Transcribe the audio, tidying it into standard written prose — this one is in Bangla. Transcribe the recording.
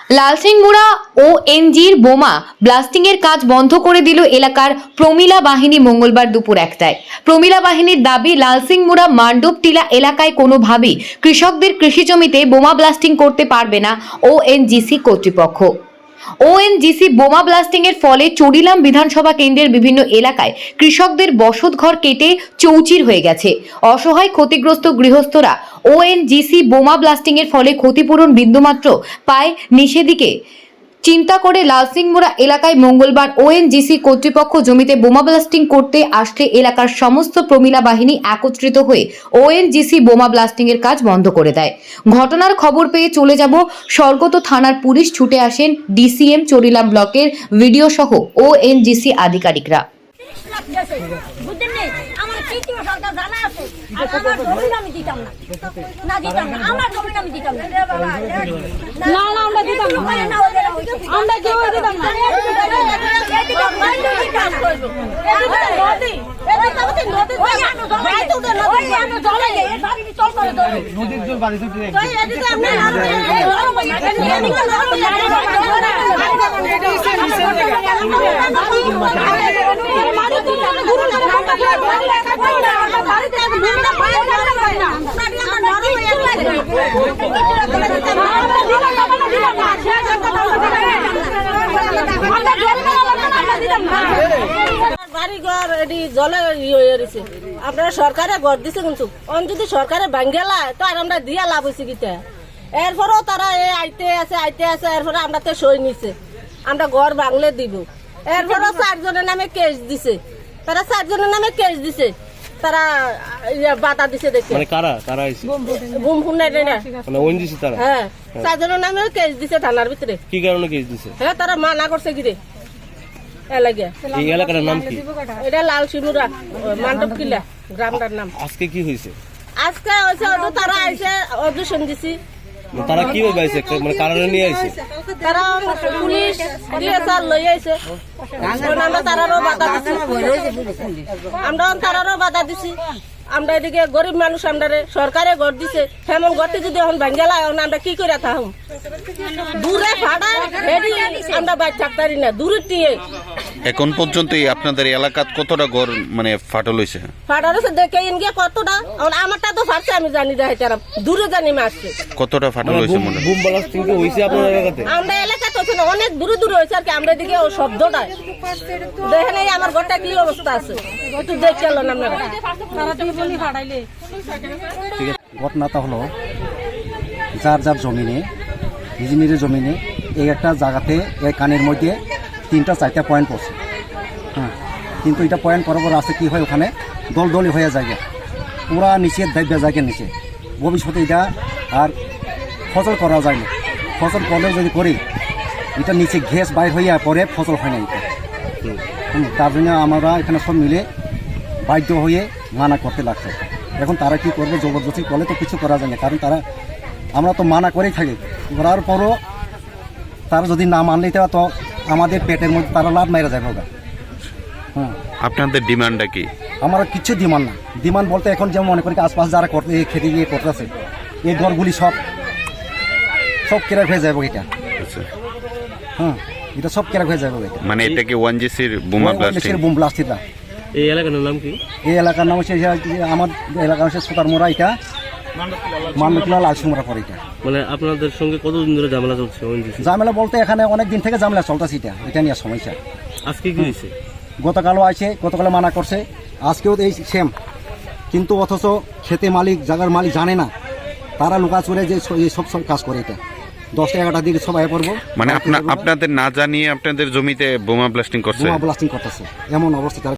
লালসিংমুড়া ওএনজির বোমা ব্লাস্টিংয়ের কাজ বন্ধ করে দিল এলাকার প্রমিলা বাহিনী মঙ্গলবার দুপুর 1টায়। প্রমিলা বাহিনীর দাবি, লালসিংমুড়া মান্ডবটিলা এলাকায় কোনোভাবেই কৃষকদের কৃষি জমিতে বোমা ব্লাস্টিং করতে পারবে না ওএনজিসি কর্তৃপক্ষ। ওএনজিসি বোমা ব্লাস্টিংয়ের ফলে চড়িলাম বিধানসভা কেন্দ্রের বিভিন্ন এলাকায় কৃষকদের বসতঘর কেটে চৌচির হয়ে গেছে। অসহায় ক্ষতিগ্রস্ত গৃহস্থরা ওএনজিসি বোমা ব্লাস্টিংয়ের ফলে ক্ষতিপূরণ বিন্দুমাত্র পায় নিষেধিকে চিন্তা করে লালসিংমুড়া এলাকায় মঙ্গলবার ওএনজিসি কর্তৃপক্ষ জমিতে বোমা ব্লাস্টিং করতে আসলে এলাকার সমস্ত প্রমিলা বাহিনী একত্রিত হয়ে ওএনজিসি বোমা ব্লাস্টিং এর কাজ বন্ধ করে দেয়। ঘটনার খবর পেয়ে চলে যাব স্বর্গত থানার পুলিশ ছুটে আসেন ডিসিএম চড়িলাম ব্লকের ভিডিও সহ ওএনজিসি আধিকারিকরা। বাড়িঘর এটি জলে হয়েছে, আপনারা সরকারে ঘর দিছে, কিন্তু যদি সরকারে ভাঙ্গেলা তো আর আমরা দিয়া লাভ হয়েছে কিতা। এরপরেও তারা আইতে আছে এরপরে আমরা তো সই নিছে, আমরা ঘর ভাঙলে দিব। এরপরেও 4 জনের নামে কেস দিছে, তারা 4 জনের নামে কেস দিছে, তারা বাধা দিছে দেখে। মানে কারা কারা আইছে? বুম ফুম নাই না, মানে ওএনজিসি তারা। হ্যাঁ, 4 জনের নামে কেস দিছে থানার ভিতরে। কি কারণে কেস দিছে? হ্যাঁ, তারা মানা করছে কি রে এলাকা। এই এলাকার নাম কি? এটা লালসিংমুড়া মান্ডবটিলা গ্রামটার নাম। আজকে কি হয়েছে? আজকে হয়েছে তারা আইসে অডিশন দিছি। তারা কি ভাবে আইছে? মানে কারণে নিয়ে আইছে? তারা পুলিশ ডিএসআর লই আইছে, আমরা তারারও বাধা দিছি, তারারও বাধা দিছি। আমরা এদিকে গরিব মানুষ, আমরা সরকারে ঘর দিছে, হেমন ঘরটি যদি এখন ভাঙ্গেলা আমরা কি করে থাকুম? দূরে ফাটা আমরা বাইর থাকতারি না, দূরে টিয়ে। এখন পর্যন্ত আপনাদের এলাকাত কতটা ঘর মানে ফাটল হয়েছে? ফাটার দেখে ইনগে কতটা, আমারটা তো ফাটছে আমি জানি দেয়, তারা দূরে জানি মারছে। কতটা ফাটল হয়েছে মনে হয়? বুম ব্লাস্টিং তো হইছে আপনাদের এলাকাতে? আমরা এলাকাতে হচ্ছে না, অনেক দূরে দূরে হয়েছে আর কি। আমরা দিকে ও শব্দটা দেখেন, এই আমার ঘরটা কি অবস্থা আছে একটু দেখে এলেন আপনারা। ঘটনাটা হলো, যার যার জমিনে, নিজের জমিনে এই একটা জায়গাতে এই কানের মধ্যে 3-4টা পয়েন্ট পড়ছে। হ্যাঁ, কিন্তু এটা পয়েন্ট করার পর আছে কি হয়, ওখানে দলদলি হয়ে যায়, পুরা নিচে দাইবে জায়গার নিচে। ভবিষ্যতে এটা আর ফসল করা যায় না, ফসল করলেও যদি করি এটা নিচে ঘেস বাইর হইয়া পরে ফসল হয় না এটা। তার জন্য আমরা এখানে সব মিলে বাধ্য হয়ে মানা করতে লাগছে। এখন তারা কি করবে, জবরদস্তি করলে তো কিছু করা যায় না, কারণ তারা, আমরা তো মানা করেই থাকি, করার পরও তারা যদি না মানলে তো আমাদের পেটের মধ্যে তারা লাভ মেরে যাবে। হ্যাঁ, আপনাদের ডিমান্ডটা কি? আমার কিছু ডিমান্ড না। ডিমান্ড বলতে এখন যেমন মনে করি আশপাশ যারা করতে খেতে গিয়ে করতেছে, এই ঘরগুলি সব কেরা হয়ে যাবে এটা। হ্যাঁ, এটা সব কেরা হয়ে যাবে। মানে এটা কি ওএনজিসির বোমা ব্লাস্টিং? বুম ব্লাস্টিংটা। এই এলাকার নাম কি? এই এলাকার নাম হচ্ছে, আমার এলাকা হচ্ছে সুতারমোড়া, এটা মান্ডবটিলা লালসিংমুড়া পরে এটা। মানে আপনাদের সঙ্গে কতদিন ধরে ঝামেলা চলছে ওএনজিসি? ঝামেলা বলতে এখানে অনেক দিন থেকে ঝামেলা চলতেছে, এটা নিয়ে সমস্যা। আজকে কি হয়েছে? গতকালও আছে, গতকালে মানা করছে, আজকেও এই সেম। কিন্তু অথচ খেতে মালিক, জায়গার মালিক জানে না, তারা লুকা চলে যে সব কাজ করে। এটা 10টা-11টার দিকে সবাই পড়বো, মানে আপনাদের না জানিয়ে আপনাদের জমিতে বোমা ব্লাস্টিং করছে? বোমা ব্লাস্টিং করতেছে, এমন অবস্থা।